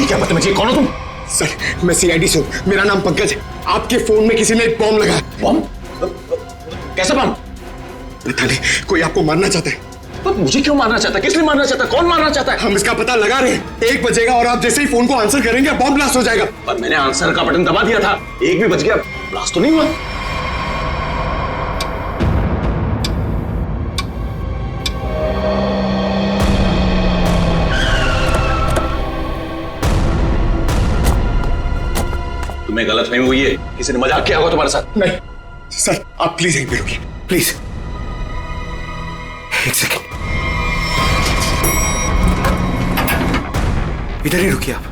क्या बदतमीजी, कौन हो तुम? सर मैं सीआईडी से हूँ, मेरा नाम पंकज है। आपके फोन में किसी ने एक बॉम्ब लगाया। बॉम्ब? कैसा बॉम्ब? पता नहीं, कोई आपको मारना चाहता है। तो मुझे क्यों मारना चाहता है? किस लिए मारना चाहता है? कौन मारना चाहता है? हम इसका पता लगा रहे हैं। 1 बजेगा और आप जैसे ही फोन को आंसर करेंगे बॉम्ब ब्लास्ट हो जाएगा। पर मैंने आंसर का बटन दबा दिया था, 1 भी बज गया, ब्लास्ट तो नहीं हुआ। तुम्हें गलत नहीं हुई है, किसी ने मजाक किया होगा तुम्हारे साथ। नहीं सर, आप प्लीज यहीं पे रुकिए, प्लीज 1 सेकेंड, इधर ही रुकिए आप।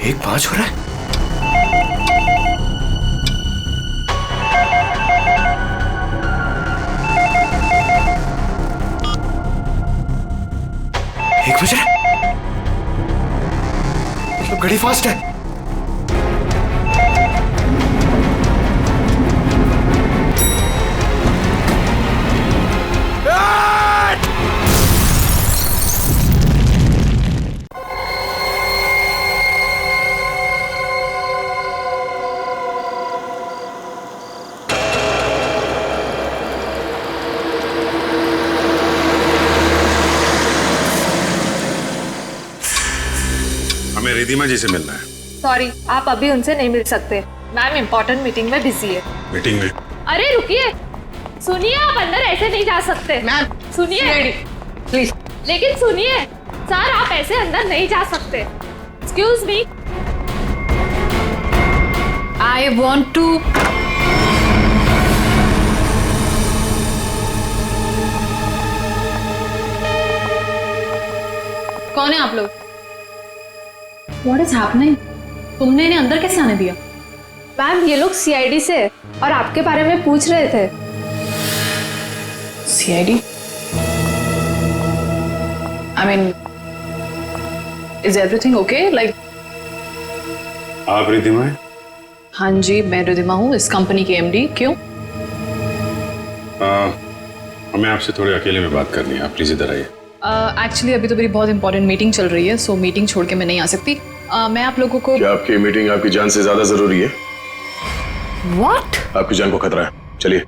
एक 5 हो रहा है। एक बज रहा है, मतलब घड़ी फास्ट है। हमें रिधिमा जी से मिलना है। सॉरी, आप अभी उनसे नहीं मिल सकते। मैम इम्पोर्टेंट मीटिंग में बिजी है। मीटिंग में? अरे रुकिए, सुनिए, आप अंदर ऐसे नहीं जा सकते। मैम सुनिए प्लीज। लेकिन सुनिए सर, आप ऐसे अंदर नहीं जा सकते। Excuse me, I want to. कौन है आप लोग? What is happening? तुमने इन्हें अंदर कैसे आने दिया? मैम ये लोग सीआईडी से और आपके बारे में पूछ रहे थे। CID? I mean, is everything okay? Like, आप रिधिमा हैं? हाँ जी, मैं रिधिमा हूँ, इस कंपनी की एमडी। क्यों? हमें आपसे थोड़े अकेले में बात करनी है, आप प्लीज इधर आइए। एक्चुअली अभी तो मेरी बहुत इंपॉर्टेंट मीटिंग चल रही है, सो मीटिंग छोड़ के मैं नहीं आ सकती। मैं आप लोगों को। क्या आपकी मीटिंग आपकी जान से ज्यादा जरूरी है? What? आपकी जान को खतरा है, चलिए।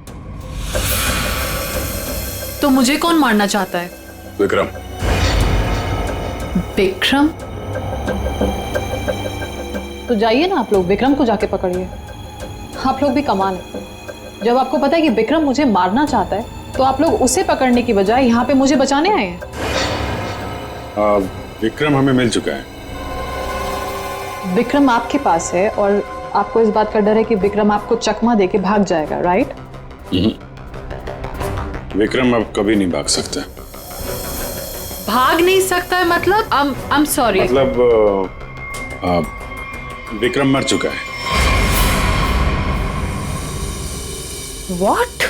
तो मुझे कौन मारना चाहता है? विक्रम। विक्रम? तो जाइए ना आप लोग, विक्रम को जाके पकड़िए। आप लोग भी कमाल है, जब आपको पता है कि विक्रम मुझे मारना चाहता है तो आप लोग उसे पकड़ने की बजाय यहाँ पे मुझे बचाने आए हैं। विक्रम हमें मिल चुका है। विक्रम आपके पास है और आपको इस बात का डर है कि विक्रम आपको चकमा देके भाग जाएगा, राइट? विक्रम अब कभी नहीं भाग सकता। भाग नहीं सकता है मतलब? I am sorry. मतलब विक्रम मर चुका है। व्हाट?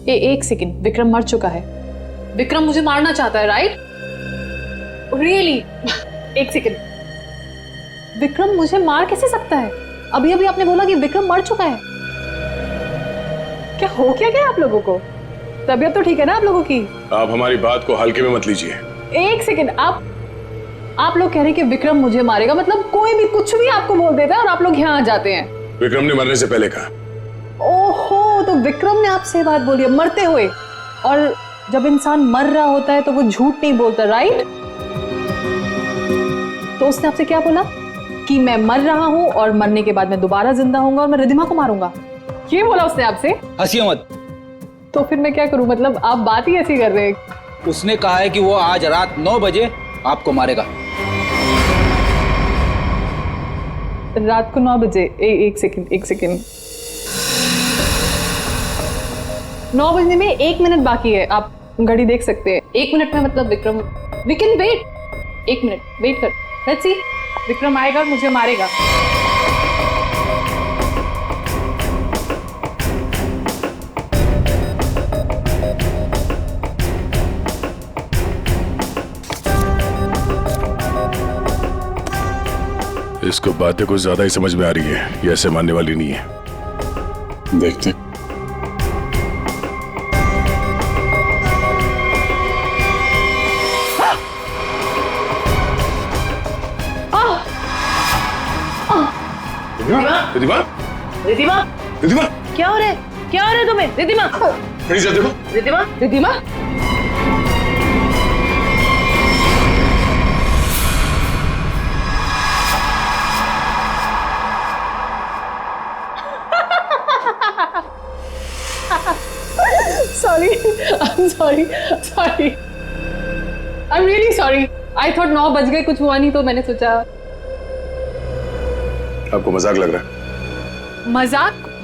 एक सेकेंड, विक्रम मर चुका है? विक्रम मुझे मारना चाहता है, राइट? रियली? एक सेकेंड, विक्रम मुझे मार कैसे सकता है? अभी अभी आपने बोला कि विक्रम मर चुका है। क्या हो क्या आप लोगों को? तबीयत तो ठीक है ना आप लोगों की? आप हमारी बात को हल्के में मत लीजिए। एक सेकेंड, आप लोग कह रहे हैं कि विक्रम मुझे मारेगा, मतलब कोई भी कुछ भी आपको बोल देता है और आप लोग यहाँ आ जाते हैं। विक्रम ने मरने से पहले कहा। ओहो, तो विक्रम ने आपसे बात बोली है मरते हुए? और जब इंसान मर रहा होता है तो वो झूठ नहीं बोलता, राइट? तो उसने आपसे क्या बोला? कि मैं मर रहा हूँ और मरने के बाद मैं दोबारा जिंदा होऊंगा और मैं रिधिमा को मारूंगा। ये बोला उसने आपसे? हंसिए मत। तो फिर मैं क्या करूं? मतलब आप बात ही ऐसी कर रहे हैं। उसने कहा है कि वो आज रात 9 बजे आपको मारेगा। रात को 9 बजे? एक सेकंड। 9 बजने में 1 मिनट बाकी है। आप घड़ी देख सकते हैं। 1 मिनट में मतलब Vikram, we can wait. 1 minute wait कर, लेट्स सी। विक्रम आएगा और मुझे मारेगा। इसको बातें कुछ ज्यादा ही समझ में आ रही है, ये ऐसे मानने वाली नहीं है। देखते हैं। रिधिमा? रिधिमा, रिधिमा? क्या हो रहा है? क्या हो रहा है तुम्हें? रिधिमा, खड़ी जा, देखो। Ridhima, Ridhima? Sorry, I'm sorry. I'm really sorry. I thought 9 बज गए, कुछ हुआ नहीं तो मैंने सोचा। आपको मजाक लग रहा है?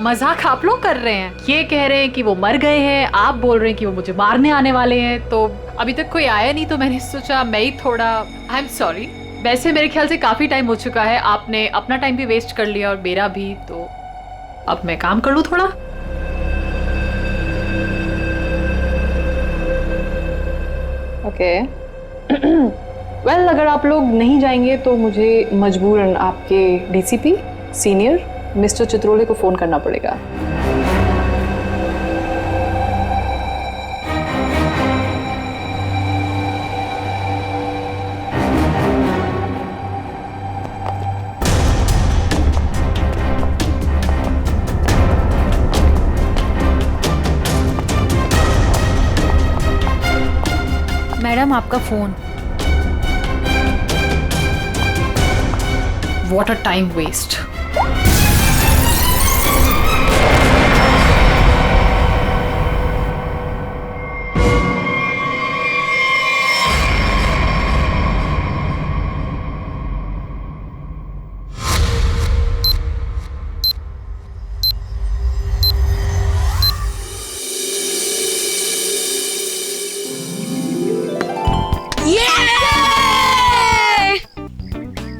मजाक आप लोग कर रहे हैं। ये कह रहे हैं कि वो मर गए हैं, आप बोल रहे हैं कि वो मुझे मारने आने वाले हैं। तो अभी तक कोई आया नहीं तो मैंने सोचा मैं ही थोड़ा। I am sorry. वैसे मेरे ख्याल से काफी टाइम हो चुका है, आपने अपना टाइम भी वेस्ट कर लिया और मेरा भी। तो अब मैं काम कर लूं थोड़ा। ओके। वेल, अगर आप लोग नहीं जाएंगे तो मुझे मजबूरन आपके डीसीपी सीनियर मिस्टर चित्रोले को फोन करना पड़ेगा। मैडम, आपका phone. What a time waste.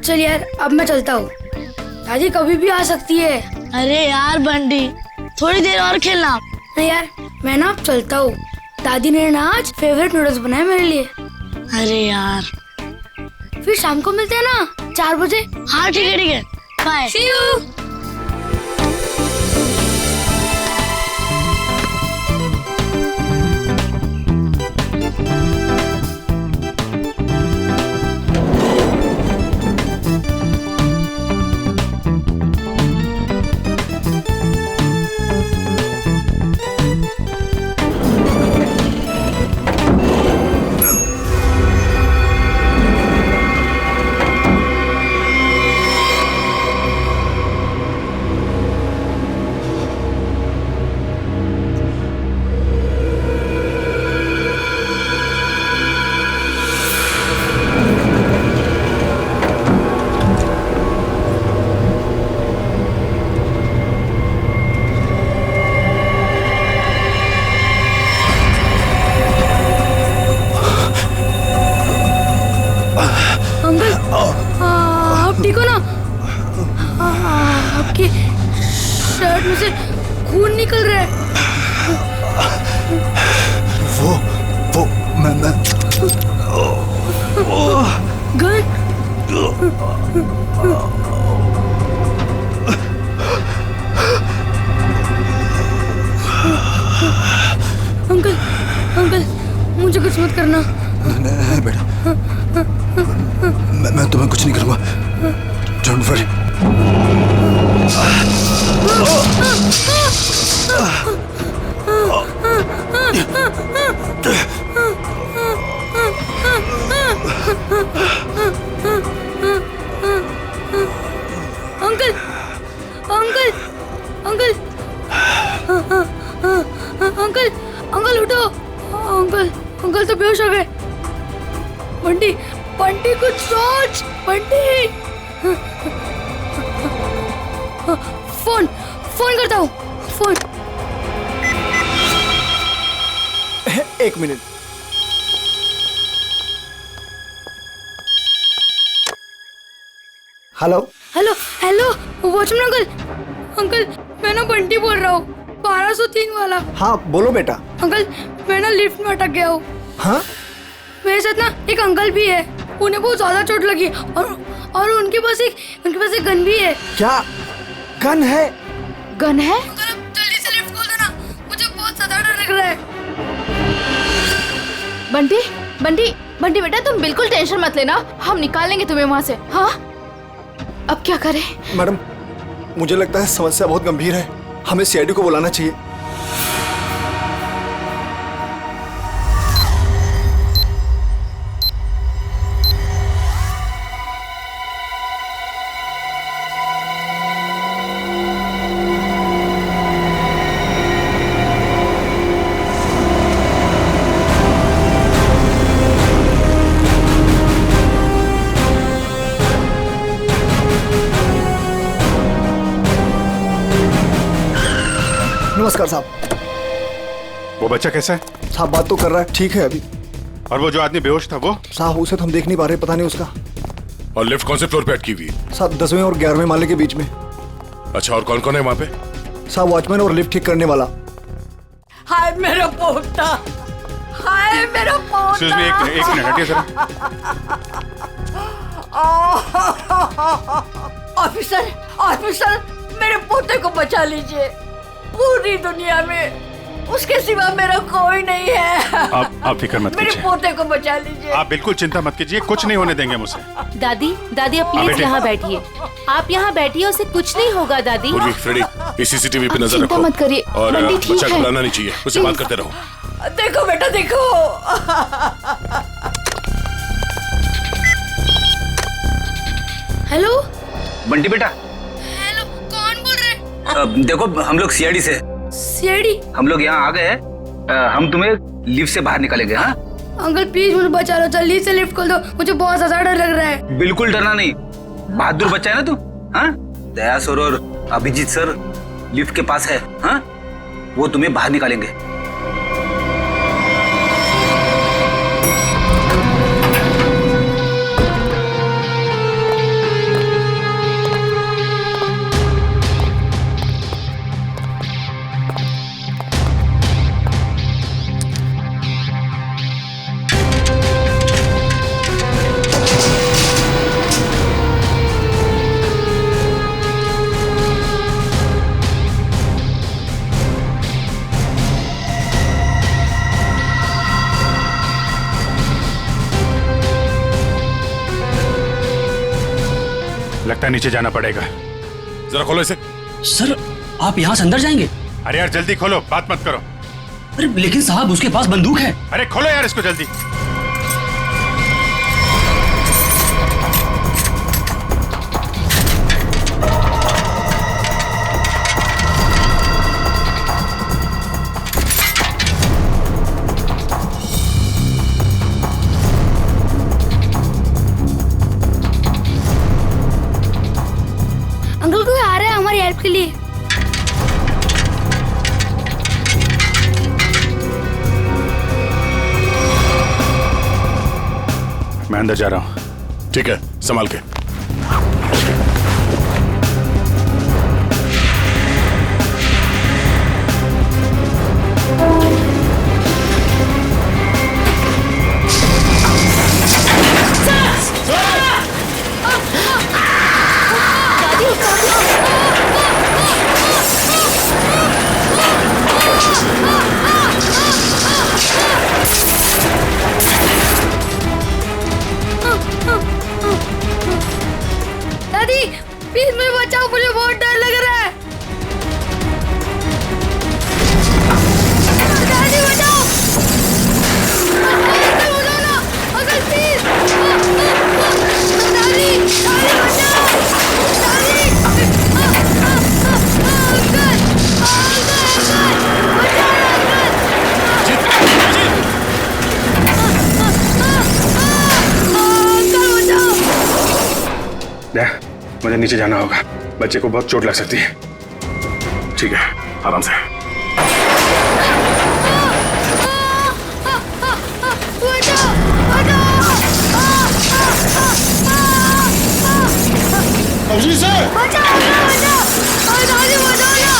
चल यार, अब मैं चलता हूँ। दादी कभी भी आ सकती है। अरे यार बंटी, थोड़ी देर और खेलना। नहीं यार, मैं ना अब चलता हूँ। दादी ने ना आज फेवरेट नूडल्स बनाए मेरे लिए। अरे यार, फिर शाम को मिलते हैं ना 4 बजे। हाँ ठीक है, बाय। See you। आप ठीक हो ना? आपकी शर्ट में से खून निकल रहा है। वो मैं गन? अंकल, मुझे कुछ मत करना। नहीं बेटा, मैं तुम्हें कुछ नहीं करूंगा। Don't worry. Bunty phone phone करता हूँ फोन। एक minute. Hello hello hello watchman uncle. Uncle मैं ना बंटी बोल रहा हूँ 1203 वाला। हाँ बोलो बेटा। अंकल मैं ना लिफ्ट में अटक गया हूँ। हाँ मेरे साथ ना एक अंकल भी है, उन्हें बहुत ज्यादा चोट लगी और उनके पास एक गन भी है। क्या गन है? गन है? अंकल अब जल्दी से लिफ्ट खोल देना, मुझे बहुत ज्यादा डर लग रहा है। बंटी बंटी बंटी बेटा तुम बिल्कुल टेंशन मत लेना, हम निकालेंगे तुम्हें वहाँ से। हाँ अब क्या करें? मैडम मुझे लगता है समस्या बहुत गंभीर है, हमें सीआईडी को बुलाना चाहिए। नमस्कार साहब। वो बच्चा कैसा है? साहब बात तो कर रहा है, ठीक है अभी। और वो जो आदमी बेहोश था वो? साहब उसे तो हम देख नहीं पा रहे, पता नहीं उसका। और लिफ्ट कौन से फ्लोर पे अटकी हुई? साहब 10वें और 11वें माले के बीच में। अच्छा और कौन कौन है वहाँ पे? साहब वॉचमैन और लिफ्ट ठीक करने वाला। हाय मेरा पोता, हाय मेरा पोता। एक मिनट हटिए सर। ऑफिसर ऑफिसर मेरे पोते को बचा लीजिए, पूरी दुनिया में उसके सिवा मेरा कोई नहीं है। आप फिक्र मत कीजिए, मेरे पोते को बचा लीजिए। आप बिल्कुल चिंता मत कीजिए, कुछ नहीं होने देंगे मुझसे। दादी दादी आप प्लीज यहाँ बैठिए, आप यहाँ बैठिए, उसे कुछ नहीं होगा दादी। पूर्वी, फ्रेडी, इस सीसीटीवी पे नजर चिंता रखो मत करिए, और बंटी ठीक बच्चा है। घबराना नहीं चाहिए, उससे बात करते रहो। देखो बेटा देखो। हेलो बंटी बेटा, हेलो कौन बोल रहे? देखो हम लोग सीआईडी से, सीआईडी? हम लोग यहाँ आ गए हैं। हम तुम्हें लिफ्ट से बाहर निकालेंगे। हाँ अंकल प्लीज मुझे बचा लो, जल्दी से लिफ्ट खोल दो, मुझे बहुत ज्यादा डर लग रहा है। बिल्कुल डरना नहीं, बहादुर बच्चा है ना तू। हाँ दया सर और अभिजीत सर लिफ्ट के पास है। हाँ वो तुम्हें बाहर निकालेंगे। लगता है नीचे जाना पड़ेगा, जरा खोलो इसे। सर आप यहाँ से अंदर जाएंगे? अरे यार जल्दी खोलो, बात मत करो। अरे लेकिन साहब उसके पास बंदूक है। अरे खोलो यार इसको जल्दी। अंकल कोई आ रहा है हमारी हेल्प के लिए। मैं अंदर जा रहा हूँ। ठीक है संभाल के। दादी दया, मुझे नीचे जाना होगा, बच्चे को बहुत चोट लग सकती है। ठीक है, आराम से। अभिजीत सर, बचाओ दादी, बचाओ ना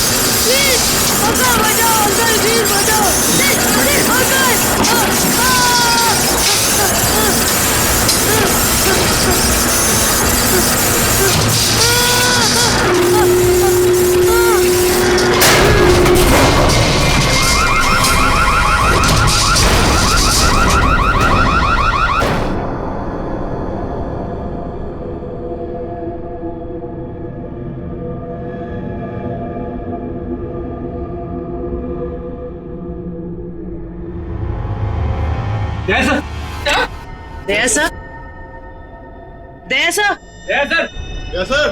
प्लीज, अंकल बचाओ, अंकल प्लीज बचाओ, please Daya sir, Daya sir, Daya sir, yes sir.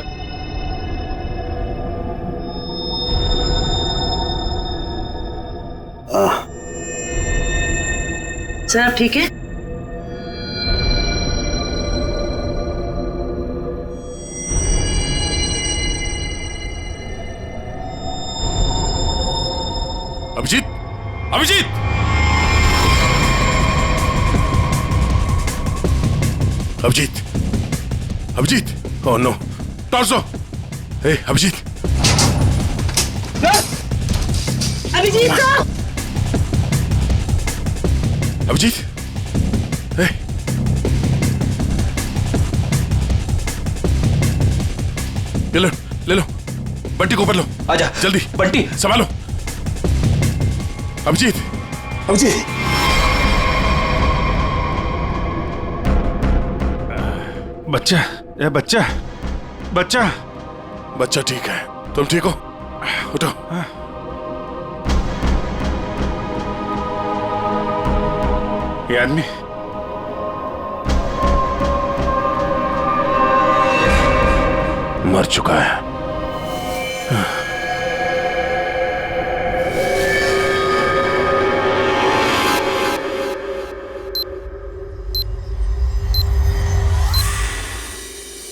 Sir आप ठीक है? Abhijeet, Abhijeet, Abhijeet, Abhijeet, oh no, torso, hey Abhijeet, Abhijeet sir, Abhijeet, hey, ले लो, बंटी को ऊपर लो, आजा जल्दी, बंटी संभालो, अभिजीत, अभिजीत, बच्चा, ये बच्चा, बच्चा, बच्चा ठीक है, तुम ठीक हो? उठो। ये आदमी मर चुका है।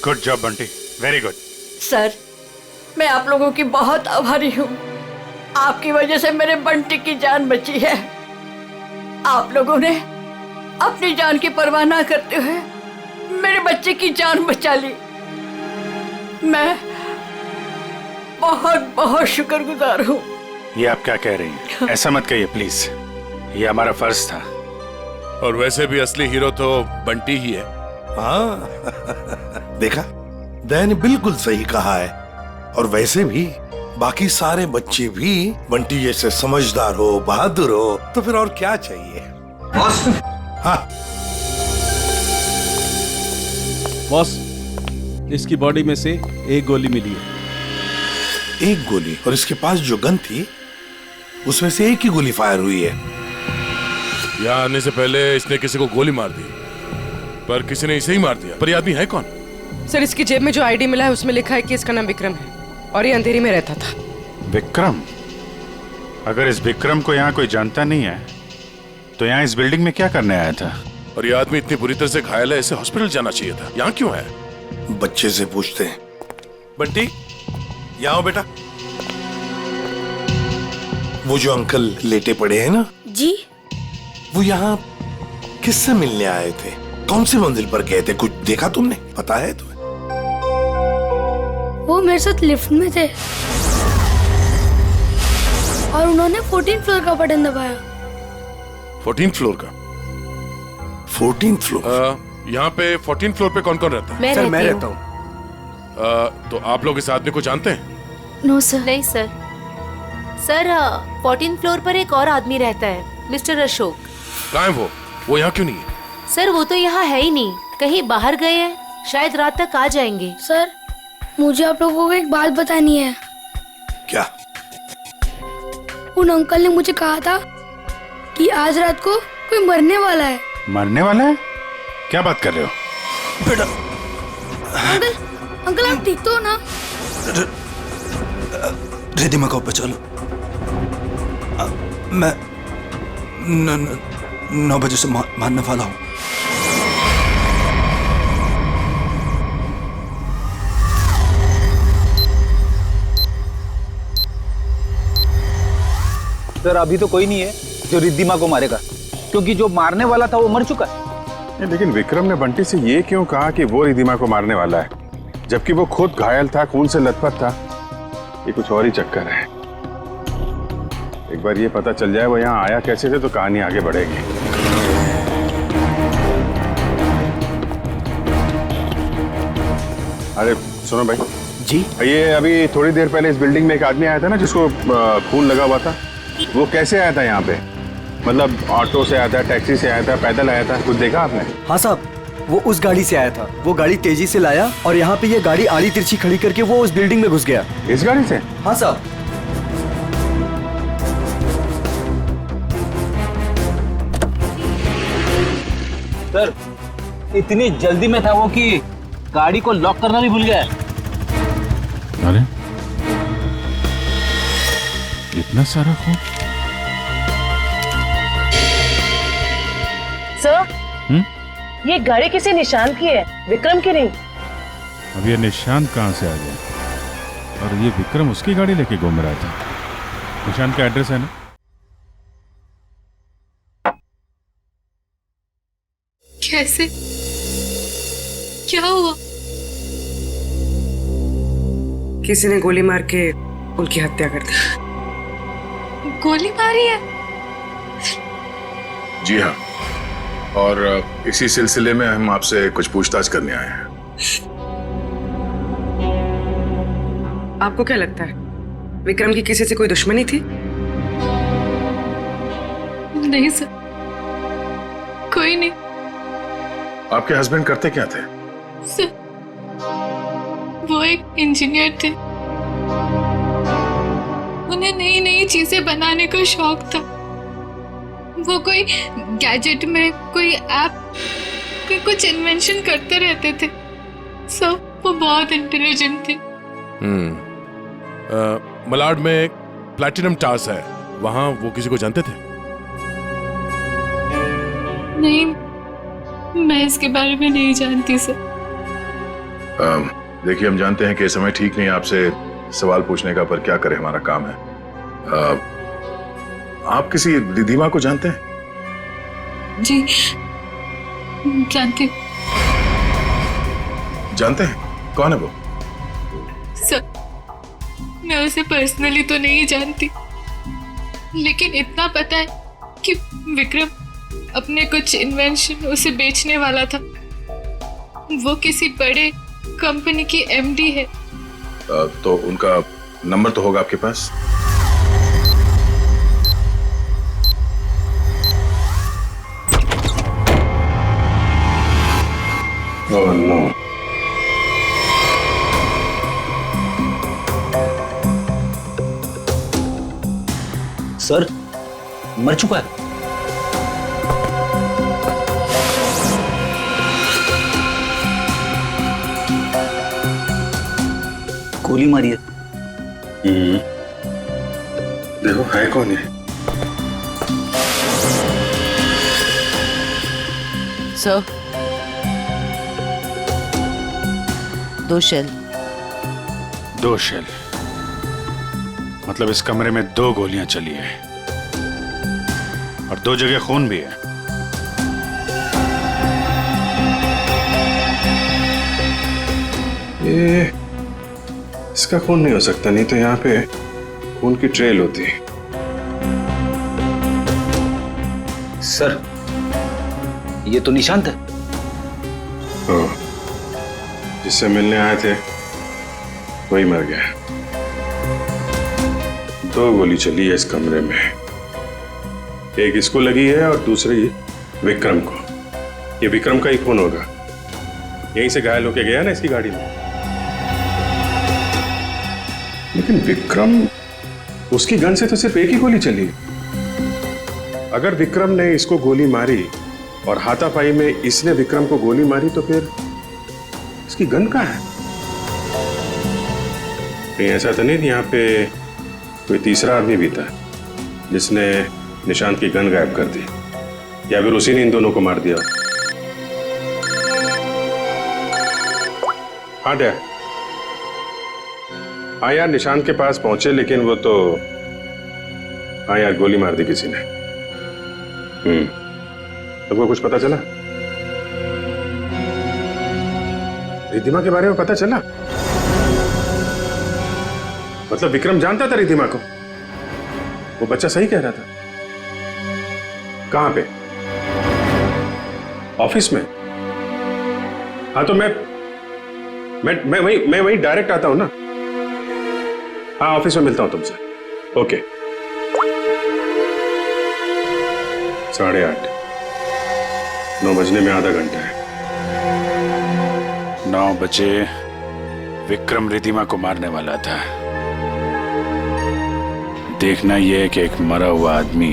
Good job Bunty, very good. Sir, मैं आप लोगों की बहुत आभारी हूँ। आपकी वजह से मेरे बंटी की जान बची है। आप लोगों ने अपनी जान की परवाह ना करते हुए मेरे बच्चे की जान बचा ली। मैं बहुत बहुत शुक्रगुजार हूँ। ये आप क्या कह रही हैं? ऐसा मत कहिए प्लीज, ये हमारा फर्ज था। और वैसे भी असली हीरो तो बंटी ही है। हाँ देखा, दया ने बिल्कुल सही कहा है। और वैसे भी बाकी सारे बच्चे भी बंटी जैसे समझदार हो, बहादुर हो, तो फिर और क्या चाहिए। बॉस, हाँ बॉस, इसकी बॉडी में से एक गोली मिली है। एक गोली? और इसके पास जो गन थी उसमें से एक ही गोली फायर हुई है। यहाँ आने से पहले इसने किसी को गोली मार दी, पर किसी ने इसे ही मार दिया। पर ये आदमी है कौन? सर, इसकी जेब में जो आईडी मिला है उसमें लिखा है कि इसका नाम विक्रम है और ये अंधेरी में रहता था। विक्रम? अगर इस विक्रम को यहाँ कोई जानता नहीं है तो यहाँ इस बिल्डिंग में क्या करने आया था? और ये आदमी इतनी बुरी तरह से घायल है, इसे हॉस्पिटल जाना चाहिए था। यहाँ क्यों है? बच्चे से पूछते हैं। बंटी, यहाँ आओ बेटा। वो जो अंकल लेटे पड़े हैं ना जी, वो यहाँ किससे मिलने आए थे? कौन सी मंजिल पर गए थे? कुछ देखा तुमने? पता है तुम्हें? वो मेरे साथ लिफ्ट में थे और उन्होंने 14th फ्लोर का बटन दबाया। 14th फ्लोर का? 14th floor? यहाँ पे 14th फ्लोर पे कौन कौन रहता है? सर, मैं रहता हूँ। तो आप लोग इस आदमी को जानते हैं? No sir. नहीं सर। सर, 14th फ्लोर पर एक और आदमी रहता है, मिस्टर अशोक। कहाँ है वो? वो यहाँ क्यों नहीं है? सर, वो तो यहाँ है ही नहीं, कहीं बाहर गए हैं, शायद रात तक आ जाएंगे। सर, मुझे आप लोगों को एक बात बतानी है। क्या? उन अंकल ने मुझे कहा था कि आज रात को कोई मरने वाला है। मरने वाला है? क्या बात कर रहे हो? बेटा, अंकल आप ठीक तो हो ना? रेडी मकाओ पे चलो। मैं 9 बजे से मारने वाला हूँ। सर अभी तो कोई नहीं है जो रिद्धिमा को मारेगा, क्योंकि जो मारने वाला था वो मर चुका है। लेकिन विक्रम ने बंटी से ये क्यों कहा कि वो रिद्धिमा को मारने वाला है, जबकि वो खुद घायल था, खून से लथपथ था? ये कुछ और ही चक्कर है। एक बार ये पता चल जाए वो यहाँ आया कैसे थे तो कहानी आगे बढ़ेगी। अरे सुनो भाई जी, ये अभी थोड़ी देर पहले इस बिल्डिंग में एक आदमी आया था ना जिसको खून लगा हुआ था, वो कैसे आया था यहाँ पे? मतलब ऑटो से आया था, टैक्सी से आया था, पैदल आया था? कुछ देखा आपने? हाँ साहब, वो उस गाड़ी से आया था। वो गाड़ी तेजी से लाया और यहाँ पे ये गाड़ी आड़ी तिरछी खड़ी करके वो उस बिल्डिंग में घुस गया। इस गाड़ी से? हाँ साहब। सर इतनी जल्दी में था वो कि गाड़ी को लॉक करना भी भूल गया। अरे इतना सारा खून? सर, ये गाड़ी किसी निशान की है, विक्रम की नहीं। अब ये निशान कहाँ से आ गया? और ये विक्रम उसकी गाड़ी लेके घूम रहा था। निशान का एड्रेस है ना? कैसे? क्या हुआ? किसी ने गोली मार के उनकी हत्या कर दी। गोली मारी है? जी हाँ, और इसी सिलसिले में हम आपसे कुछ पूछताछ करने आए हैं। आपको क्या लगता है विक्रम की किसी से कोई दुश्मनी थी? नहीं सर, कोई नहीं। आपके हस्बैंड करते क्या थे? सर, वो एक इंजीनियर थे। उन्हें नई नई चीजें बनाने का शौक था। वो कोई गैजेट में कोई ऐप कुछ इन्वेंशन करते रहते थे। सब वो बहुत इंटेलिजेंट थे। मलाड में एक प्लैटिनम टावर्स है, वहां वो किसी को जानते थे? नहीं, मैं इसके बारे में नहीं जानती सर। देखिए, हम जानते हैं कि ये समय ठीक नहीं है आपसे सवाल पूछने का, पर क्या करें, हमारा काम है। आप किसी रिद्धिमा को जानते हैं? जी जानती हूँ। जानते हैं? कौन है वो? सर, मैं उसे पर्सनली तो नहीं जानती, लेकिन इतना पता है कि विक्रम अपने कुछ इन्वेंशन उसे बेचने वाला था। वो किसी बड़े कंपनी की एमडी है। तो उनका नंबर तो होगा आपके पास? Oh no. सर मर चुका है। गोली मारी है। देखो है कौन है? Sir, 2 shell. 2 शेल? मतलब इस कमरे में 2 गोलियां चली है और 2 जगह खून भी है। ये इसका खून नहीं हो सकता, नहीं तो यहाँ पे खून की ट्रेल होती है। सर ये तो निशांत है। जिससे मिलने आए थे वही मर गया। 2 गोली चली है इस कमरे में, एक इसको लगी है और दूसरी विक्रम को। ये विक्रम का ही खून होगा, यहीं से घायल होके गया ना इसकी गाड़ी में। लेकिन विक्रम, उसकी गन से तो सिर्फ एक ही गोली चली। अगर विक्रम ने इसको गोली मारी और हाथापाई में इसने विक्रम को गोली मारी तो फिर इसकी गन कहाँ है? कहीं ऐसा तो नहीं यहाँ पे कोई तीसरा आदमी भी था जिसने निशांत की गन गायब कर दी, या फिर उसी ने इन दोनों को मार दिया? हाँ डैड, हाँ यार, निशांत के पास पहुंचे, लेकिन वो तो हाँ यार, गोली मार दी किसी ने। तुमको कुछ पता चला? रिद्धिमा के बारे में पता चला? मतलब विक्रम जानता था रिद्धिमा को? वो बच्चा सही कह रहा था। कहां पे? ऑफिस में? हाँ तो मैं वही डायरेक्ट आता हूं ना। हाँ, ऑफिस में मिलता हूं तुमसे। ओके। 8:30। 9 बजने में आधा घंटा है। 9 बजे विक्रम रिद्धिमा को मारने वाला था। देखना यह है कि एक मरा हुआ आदमी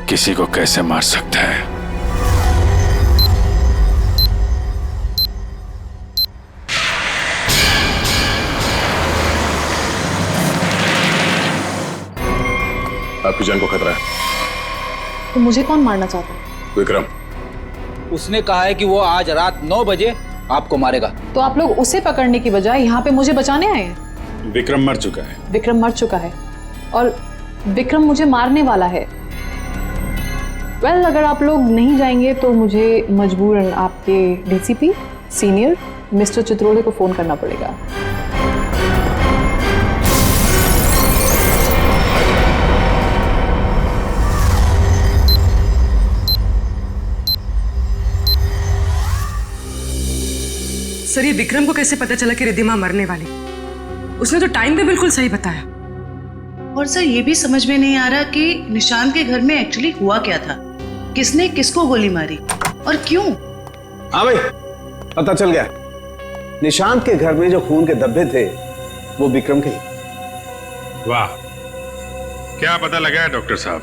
किसी को कैसे मार सकता है। आपकी जान को खतरा है। तो मुझे कौन मारना चाहता है? विक्रम। उसने कहा है कि वो आज रात 9 बजे आपको मारेगा। तो आप लोग उसे पकड़ने की बजाय यहाँ पे मुझे बचाने आए हैं? विक्रम मर चुका है। विक्रम मर चुका है और विक्रम मुझे मारने वाला है। वेल, अगर आप लोग नहीं जाएंगे तो मुझे मजबूरन आपके डीसीपी सीनियर मिस्टर चित्रोले को फोन करना पड़ेगा। सर, ये विक्रम को कैसे पता चला कि रिद्धिमा मरने वाली? उसने तो टाइम भी बिल्कुल सही बताया। और सर, ये भी समझ में नहीं आ रहा कि निशांत के घर में एक्चुअली हुआ क्या था। किसने किसको गोली मारी और क्यों? हाँ भाई, पता चल गया। निशांत के घर में जो खून के धब्बे थे वो विक्रम के ही। वाह, क्या पता लगाया डॉक्टर साहब?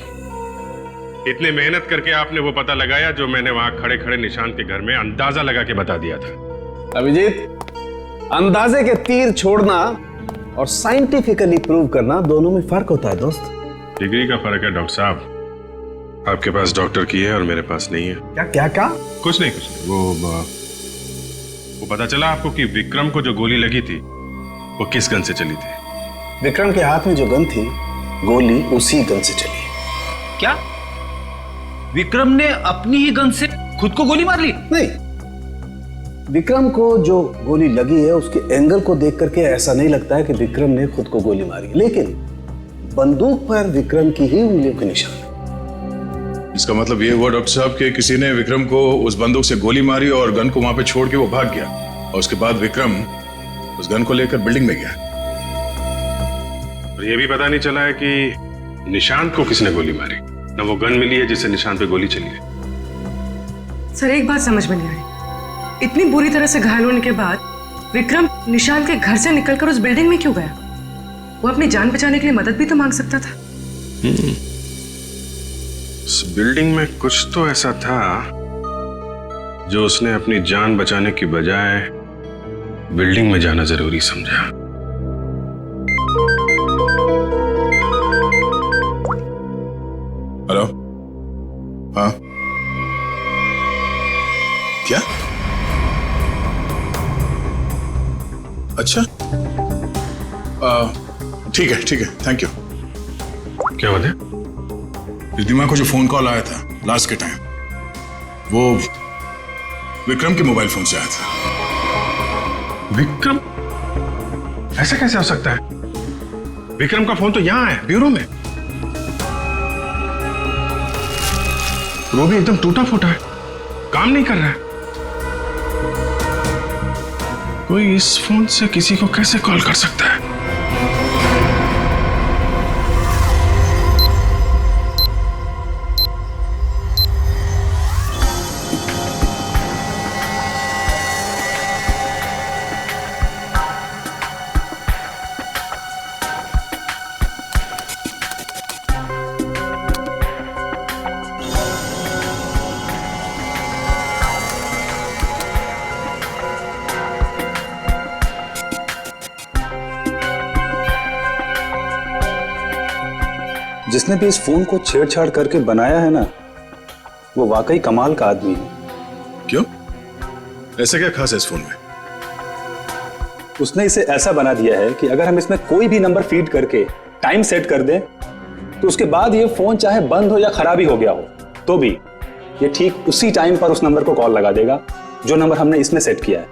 इतनी मेहनत करके आपने वो पता लगाया जो मैंने वहां खड़े खड़े निशांत के घर में अंदाजा लगा के बता दिया था। अभिजीत, अंदाजे के तीर छोड़ना और साइंटिफिकली प्रूव करना दोनों में फर्क होता है दोस्त। डिग्री का फर्क है डॉक्टर साहब। आपके पास डॉक्टर की है और मेरे पास नहीं है। क्या क्या क्या? कुछ नहीं। वो पता चला आपको कि विक्रम को जो गोली लगी थी वो किस गन से चली थी? विक्रम के हाथ में जो गन थी, गोली उसी गन से चली। क्या विक्रम ने अपनी ही गन से खुद को गोली मार ली? नहीं, विक्रम को जो गोली लगी है उसके एंगल को देख करके ऐसा नहीं लगता है कि विक्रम ने खुद को गोली मारी, लेकिन बंदूक पर विक्रम की ही उंगलियों के निशान है। इसका मतलब ये हुआ डॉक्टर साहब कि किसी ने विक्रम को उस बंदूक से गोली मारी और गन को वहां पे छोड़ के वो भाग गया, और उसके बाद विक्रम उस गन को लेकर बिल्डिंग में गया। और ये भी पता नहीं चला है कि निशांत को किसने गोली मारी, न वो गन मिली है जिससे निशांत पे गोली चली है। सर, एक बात समझ में नहीं आई। इतनी बुरी तरह से घायल होने के बाद विक्रम निशांत के घर से निकलकर उस बिल्डिंग में क्यों गया? वो अपनी जान बचाने के लिए मदद भी तो मांग सकता था। उस बिल्डिंग में कुछ तो ऐसा था जो उसने अपनी जान बचाने की बजाय बिल्डिंग में जाना जरूरी समझा। हेलो? हाँ, क्या? अच्छा, ठीक है, थैंक यू। क्या बात है? रिद्धिमा को जो फोन कॉल आया था लास्ट के टाइम, वो विक्रम के मोबाइल फोन से आया था। विक्रम? ऐसा कैसे हो सकता है? विक्रम का फोन तो यहां है, ब्यूरो में। वो भी एकदम टूटा फूटा है, काम नहीं कर रहा है। कोई इस फोन से किसी को कैसे कॉल कर सकता है? जिसने भी इस फोन को छेड़छाड़ करके बनाया है ना, वो वाकई कमाल का आदमी है। क्यों? ऐसा क्या खास है इस फोन में? उसने इसे ऐसा बना दिया है कि अगर हम इसमें कोई भी नंबर फीड करके टाइम सेट कर दें तो उसके बाद ये फोन चाहे बंद हो या खराबी हो गया हो तो भी ये ठीक उसी टाइम पर उस नंबर को कॉल लगा देगा जो नंबर हमने इसमें सेट किया है।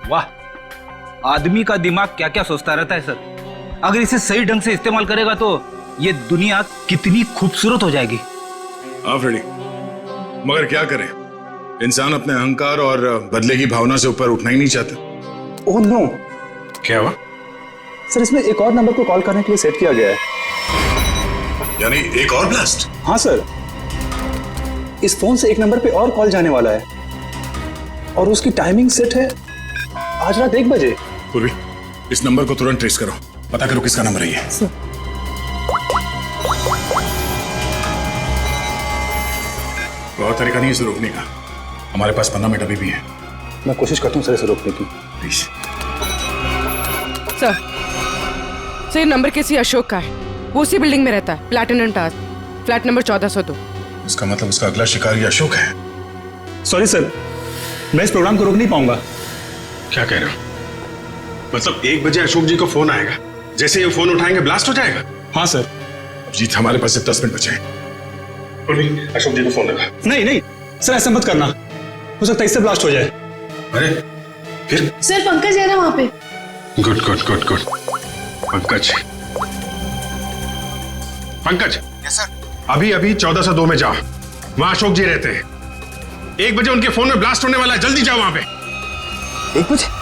वाह, आदमी का दिमाग क्या क्या सोचता रहता है सर। अगर इसे सही ढंग से इस्तेमाल करेगा तो ये दुनिया कितनी खूबसूरत हो जाएगी। हाँ फ्रेडी, मगर क्या करें, इंसान अपने अहंकार और बदले की भावना से ऊपर उठना ही नहीं चाहता। Oh no. क्या हुआ? सर इसमें एक और नंबर को कॉल करने के लिए सेट किया गया है। यानी एक और ब्लास्ट? हाँ सर, इस फोन से एक नंबर पे और कॉल जाने वाला है और उसकी टाइमिंग सेट है आज रात 1 बजे। पूर्वी, इस नंबर को तुरंत ट्रेस करो, पता करो किसका नंबर है ये। सर। बहुत तरीका नहीं है इसे रोकने का, हमारे पास 15 मिनट अभी भी है। मैं कोशिश करता हूँ सर इसे रोकने की। प्लीज। सर नंबर किसी अशोक का है, वो उसी बिल्डिंग में रहता है, प्लैटिनम टावर, फ्लैट नंबर 1402। इसका मतलब उसका अगला शिकारी अशोक है। सॉरी सर, मैं इस प्रोग्राम को रोक नहीं पाऊंगा। क्या कह रहे हो? मतलब 1 बजे अशोक जी को फोन आएगा, जैसे ये फोन उठाएंगे ब्लास्ट हो जाएगा? हाँ सर। अब जीत, हमारे पास सिर्फ 10 मिनट बचे हैं। अशोक जी को फोन लगा। नहीं नहीं सर, ऐसा मत करना, हो सकता है इससे ब्लास्ट हो जाए। अरे फिर? सर पंकज है ना वहां पे। Good good good good. Pankaj, Pankaj. Yes sir. अभी अभी 1402 में जाओ, वहां अशोक जी रहते हैं। 1 बजे उनके फोन में ब्लास्ट होने वाला है, जल्दी जाओ वहां पे। 1 बजे?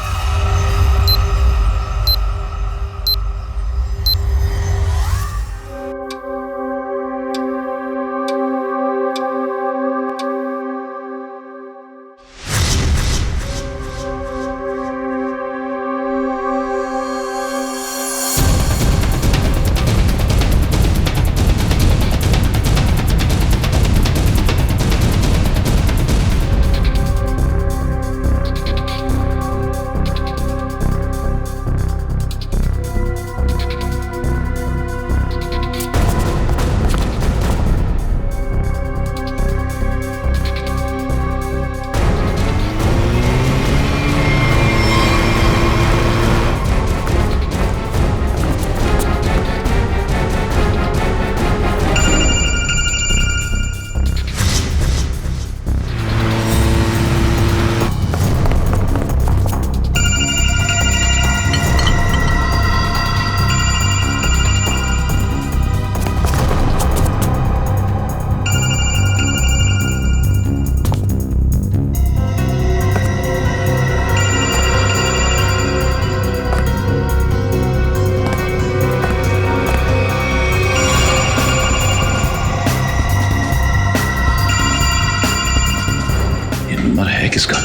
नंबर है किसका?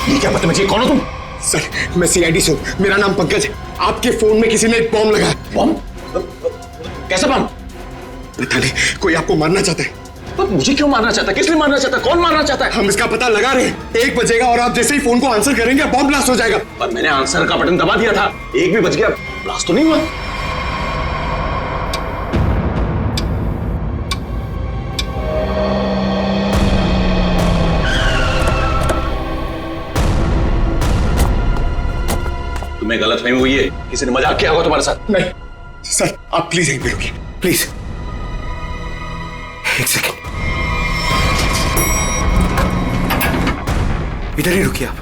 ये क्या बदतमीजी, कौन हो तुम? सर मैं सीआईडी से हूँ, मेरा नाम पंकज है। आपके फोन में किसी ने एक बॉम्ब लगाया। बॉम्ब? कैसा बॉम्ब? पता नहीं, कोई आपको मारना चाहता है। तो मुझे क्यों मारना चाहता है? किस लिए मारना चाहता है? कौन मारना चाहता है? हम इसका पता लगा रहे हैं। 1 बजेगा और आप जैसे ही फोन को आंसर करेंगे बॉम्ब ब्लास्ट हो जाएगा। पर मैंने आंसर का बटन दबा दिया था, 1 भी बज गया, ब्लास्ट तो नहीं हुआ। तुम्हें गलतफहमी हुई है, किसी ने मजाक किया होगा तुम्हारे साथ। नहीं सर, आप प्लीज यहीं पे रुकिए, प्लीज। 1 सेकेंड, इधर ही रुकिए आप।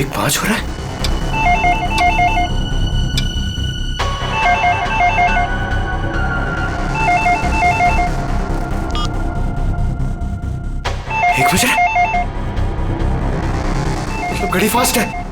1:05 हो रहा है। एक बज रहा है, मतलब घड़ी फास्ट है।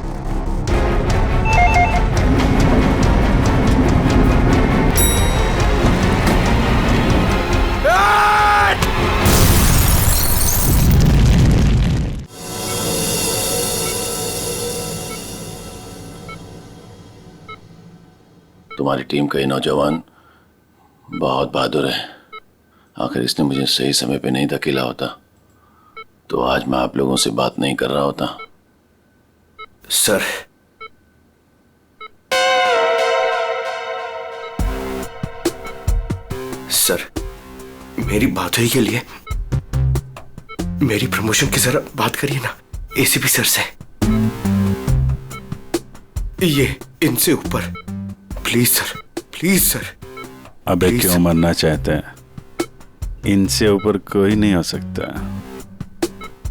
तुम्हारी टीम का ये नौजवान बहुत बहादुर है। आखिर इसने मुझे सही समय पे नहीं धकेला होता तो आज मैं आप लोगों से बात नहीं कर रहा होता। सर, सर, मेरी बात हुई के लिए मेरी प्रमोशन की जरा बात करिए ना एसीपी सर से। ये इनसे ऊपर, प्लीज सर, प्लीज सर। अबे क्यों मरना चाहते हैं? इनसे ऊपर कोई नहीं हो सकता,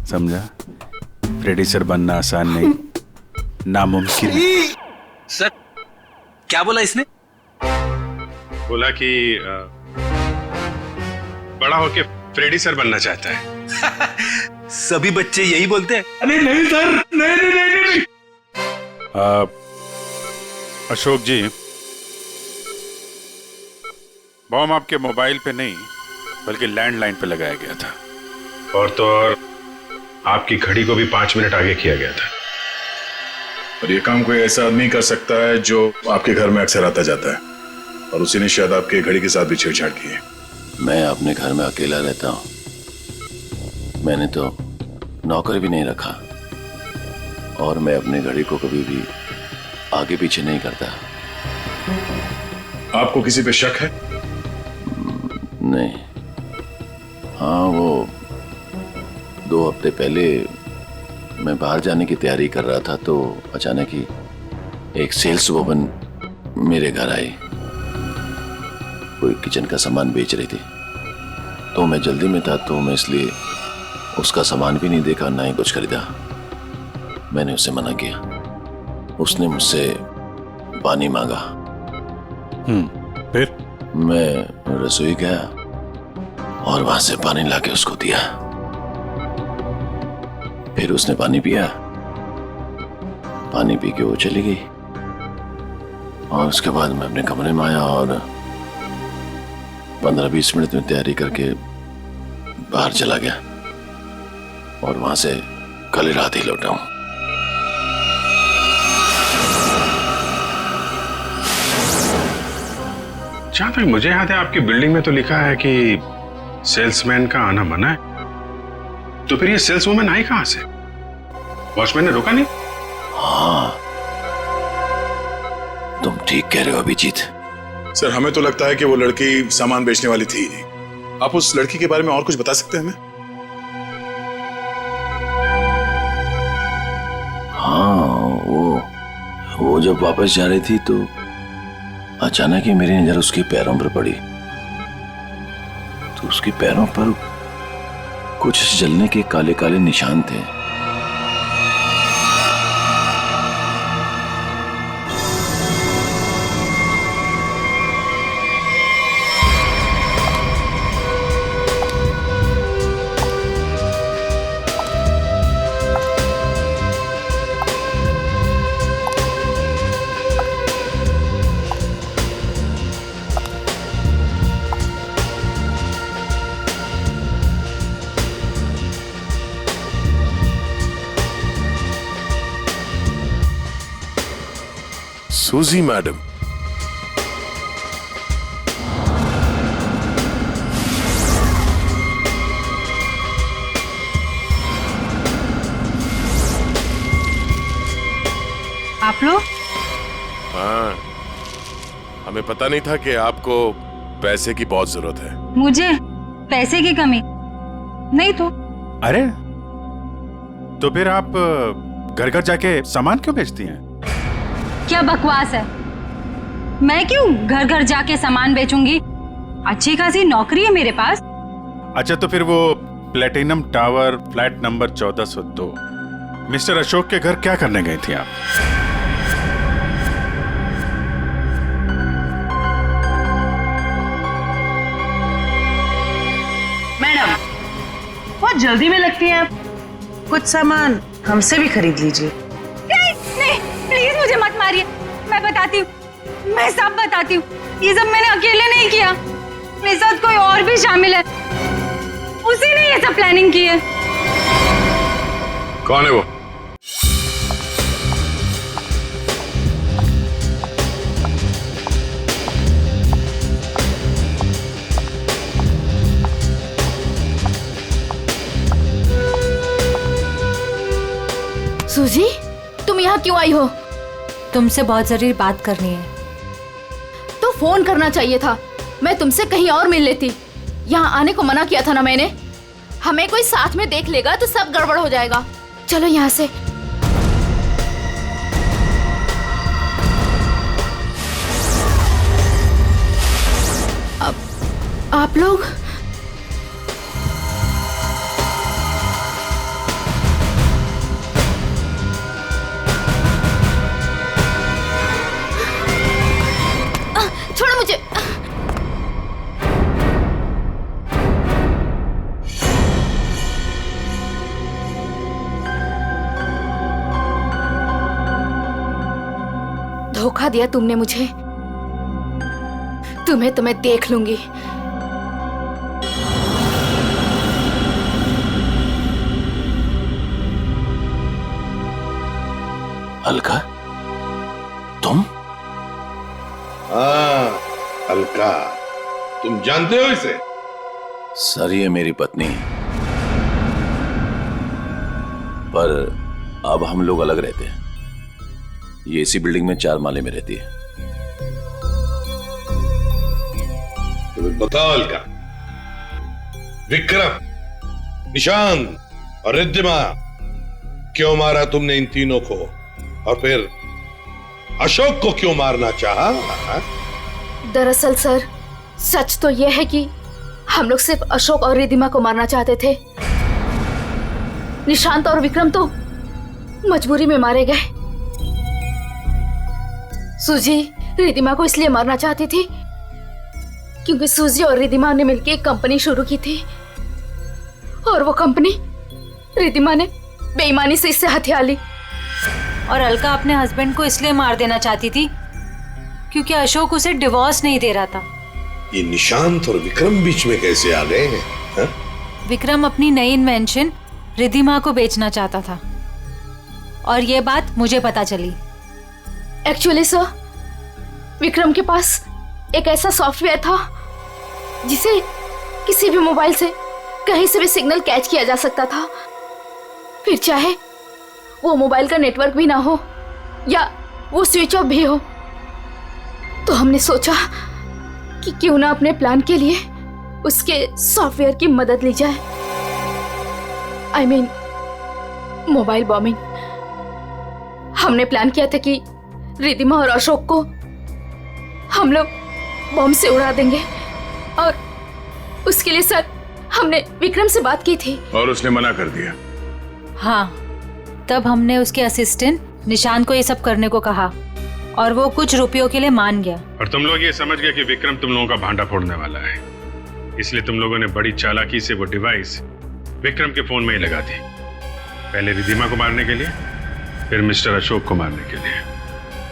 समझा? फ्रेडी सर बनना आसान नहीं, नामुमकिन है। सर क्या बोला इसने? बोला कि बड़ा होके फ्रेडी सर बनना चाहता है। सभी बच्चे यही बोलते हैं। अरे नहीं सर, नहीं नहीं नहीं, नहीं। अशोक जी, बॉम्ब आपके मोबाइल पे नहीं बल्कि लैंडलाइन पे लगाया गया था। और तो और आपकी घड़ी को भी 5 मिनट आगे किया गया था। और ये काम कोई ऐसा आदमी कर सकता है जो आपके घर में अक्सर आता जाता है, और उसी ने शायद आपके घड़ी के साथ भी छेड़छाड़ की है। मैं अपने घर में अकेला रहता हूं। मैंने तो नौकर भी नहीं रखा और मैं अपने घड़ी को कभी भी आगे पीछे नहीं करता। आपको किसी पे शक है? नहीं। हाँ, वो 2 हफ्ते पहले मैं बाहर जाने की तैयारी कर रहा था तो अचानक ही एक सेल्स वुमन मेरे घर आई। कोई किचन का सामान बेच रही थी तो मैं जल्दी में था तो मैं इसलिए उसका सामान भी नहीं देखा, ना ही कुछ खरीदा। मैंने उसे मना किया। उसने मुझसे पानी मांगा। फिर मैं रसोई गया और वहां से पानी लाके उसको दिया। फिर उसने पानी पिया। पानी पी के वो चली गई और उसके बाद मैं अपने कमरे में आया और 15-20 मिनट में तैयारी करके बाहर चला गया और वहां से कल रात ही लौटा हूं। जहां तक मुझे याद है आपकी बिल्डिंग में तो लिखा है कि सेल्समैन का आना मना है, तो फिर ये सेल्सवुमन आई कहां से? वॉचमैन ने रोका नहीं? हाँ, तुम ठीक कह रहे हो अभिजीत। सर, हमें तो लगता है कि वो लड़की सामान बेचने वाली थी ही नहीं। आप उस लड़की के बारे में और कुछ बता सकते हैं हमें? हाँ, वो जब वापस जा रही थी तो अचानक ही मेरी नजर उसके पैरों पर पड़ी तो उसके पैरों पर कुछ जलने के काले काले निशान थे। सूजी मैडम, आप लोग? हाँ, हमें पता नहीं था कि आपको पैसे की बहुत जरूरत है। मुझे पैसे की कमी नहीं तो। अरे, तो फिर आप घर घर जाके सामान क्यों बेचती हैं? क्या बकवास है? मैं क्यों घर घर जाके सामान बेचूंगी? अच्छी खासी नौकरी है मेरे पास। अच्छा, तो फिर वो platinum tower flat number 1402 mister Ashok के घर क्या करने गई थी आप? मैडम, बहुत जल्दी में लगती हैं आप। कुछ सामान हमसे भी खरीद लीजिए। नहीं, प्लीज मुझे मत मारिए। मैं बताती हूँ, मैं सब बताती हूँ। ये सब मैंने अकेले नहीं किया, मेरे साथ कोई और भी शामिल है। उसी ने ये सब प्लानिंग की है। कौन है वो? सूजी, तुम यहाँ क्यों आई हो? तुमसे बहुत जरूरी बात करनी है। तो फोन करना चाहिए था, मैं तुमसे कहीं और मिल लेती। यहाँ आने को मना किया था ना मैंने। हमें कोई साथ में देख लेगा तो सब गड़बड़ हो जाएगा। चलो यहाँ से। अब आप लोग छोड़ो मुझे। धोखा दिया तुमने मुझे। तुम्हें तो मैं देख लूंगी। अलका, तुम? हाँ अलका, तुम जानते हो इसे? सर, ये मेरी पत्नी, पर अब हम लोग अलग रहते हैं। ये इसी बिल्डिंग में 4 माले में रहती है। तो बताओ अलका, विक्रम, निशांत और रिद्धिमा, क्यों मारा तुमने इन तीनों को? और फिर अशोक को क्यों मारना चाहा? दरअसल सर, सच तो यह है कि हम लोग सिर्फ अशोक और रिद्धिमा को मारना चाहते थे। निशांत और विक्रम तो मजबूरी में मारे गए। सूजी रिद्धिमा को इसलिए मारना चाहती थी क्योंकि सूजी और रिद्धिमा ने मिलकर एक कंपनी शुरू की थी और वो कंपनी रिद्धिमा ने बेईमानी से इससे हथिया ली। और अलका अपने हस्बैंड को इसलिए मार देना चाहती थी क्योंकि अशोक उसे डिवोर्स नहीं दे रहा था। ये निशांत और विक्रम बीच में कैसे आ गए हैं? हा? विक्रम अपनी नई इन्वेंशन रिद्धिमा को बेचना चाहता था और ये बात मुझे पता चली। एक्चुअली सर, विक्रम के पास एक ऐसा सॉफ्टवेयर था जिसे किसी भी मोबाइल से कहीं से भी सिग्नल कैच किया जा सकता था, फिर चाहे वो मोबाइल का नेटवर्क भी ना हो या वो स्विच ऑफ भी हो। तो हमने सोचा कि क्यों ना अपने प्लान के लिए उसके सॉफ्टवेयर की मदद ली जाए। I mean mobile bombing. हमने प्लान किया था कि रिद्धिमा और अशोक को हम लोग बॉम्ब से उड़ा देंगे और उसके लिए सर हमने विक्रम से बात की थी और उसने मना कर दिया। हाँ, तब हमने उसके असिस्टेंट निशांत को ये सब करने को कहा और वो कुछ रुपयों के लिए मान गया। और तुम लोग ये समझ गए कि विक्रम तुम लोगों का भांडा फोड़ने वाला है, इसलिए तुम लोगों ने बड़ी चालाकी से वो डिवाइस विक्रम के फोन में ही लगा दी। पहले रिद्धिमा को मारने के लिए, फिर मिस्टर अशोक को मारने के लिए।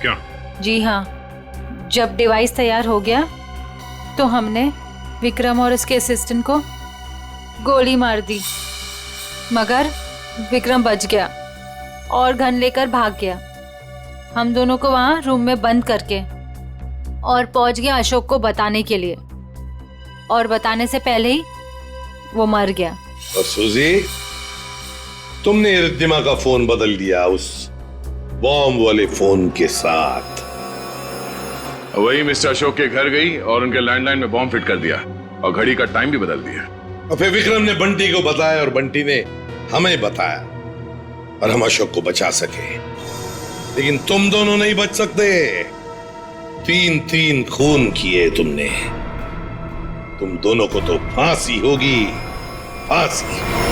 क्यों? जी हाँ, जब डिवाइस तैयार हो गया तो हमने विक्रम और उसके असिस्टेंट को गोली मार दी, मगर विक्रम बच गया और गन लेकर भाग गया। हम दोनों को वहाँ रूम में बंद करके और पहुंच गया अशोक को बताने के लिए, और बताने से पहले ही वो मर गया। और सूजी, तुमने रिद्धिमा का फोन बदल दिया उस बॉम्ब वाले फोन के साथ। वही मिस्टर अशोक के घर गई और उनके लैंडलाइन में बॉम्ब फिट कर दिया और घड़ी का टाइम भी बदल दिया। और फिर विक्रम ने बंटी को बताया और बंटी ने हमें बताया और हम अशोक को बचा सके। लेकिन तुम दोनों नहीं बच सकते। 3 खून किए तुमने। तुम दोनों को तो फांसी होगी, फांसी।